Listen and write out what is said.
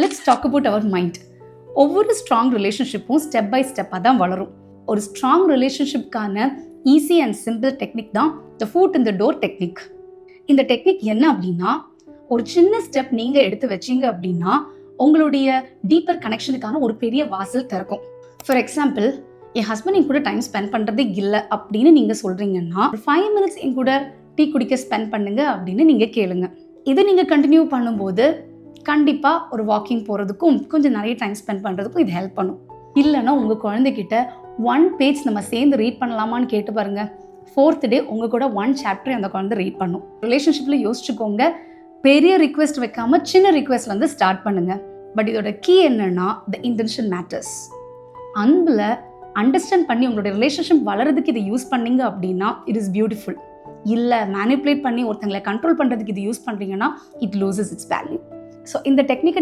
Let's talk about our mind. ஒவ்வொரு strong ரிலேஷன்ஷிப்பும் step by ஸ்டெப்பாக தான் வளரும். ஒரு ஸ்ட்ராங் ரிலேஷன்ஷிப்கான ஈஸி அண்ட் சிம்பிள் டெக்னிக் தான் the foot in the door technique. இந்த டெக்னிக் என்ன அப்படின்னா, ஒரு சின்ன ஸ்டெப் நீங்கள் எடுத்து வச்சீங்க அப்படின்னா உங்களுடைய டீப்பர் கனெக்ஷனுக்கான ஒரு பெரிய வாசல் திறக்கும். ஃபார் எக்ஸாம்பிள், என் ஹஸ்பண்ட் என் கூட டைம் ஸ்பெண்ட் பண்ணுறதே இல்லை அப்படின்னு நீங்கள் சொல்கிறீங்கன்னா, 5 minutes என் கூட டீ குடிக்க ஸ்பெண்ட் பண்ணுங்க அப்படின்னு நீங்கள் கேளுங்க. இதை நீங்கள் கண்டினியூ பண்ணும்போது கண்டிப்பாக ஒரு வாக்கிங் போகிறதுக்கும் கொஞ்சம் நிறைய டைம் ஸ்பெண்ட் பண்ணுறதுக்கும் இது ஹெல்ப் பண்ணும். இல்லைன்னா உங்கள் குழந்தைகிட்ட 1 page நம்ம சேர்ந்து ரீட் பண்ணலாமான்னு கேட்டு பாருங்கள். 4th day உங்கள் கூட 1 chapter அந்த குழந்தை ரீட் பண்ணும். ரிலேஷன்ஷிப்பில் யோசிச்சுக்கோங்க, பெரிய ரிக்வெஸ்ட் வைக்காம சின்ன ரிக்வெஸ்ட்லேருந்து ஸ்டார்ட் பண்ணுங்க. பட் இதோட கீ என்னன்னா, the intention matters. Anbil understand பண்ணி உங்களுடைய ரிலேஷன்ஷிப் வளர்றதுக்கு இதை யூஸ் பண்ணீங்க அப்படின்னா இட் இஸ் பியூட்டிஃபுல். இல்லை மேனிப்புலேட் பண்ணி ஒருத்தங்களை கண்ட்ரோல் பண்ணுறதுக்கு இது யூஸ் பண்ணுறீங்கன்னா it loses it's value. So இந்த டெக்னிக்கை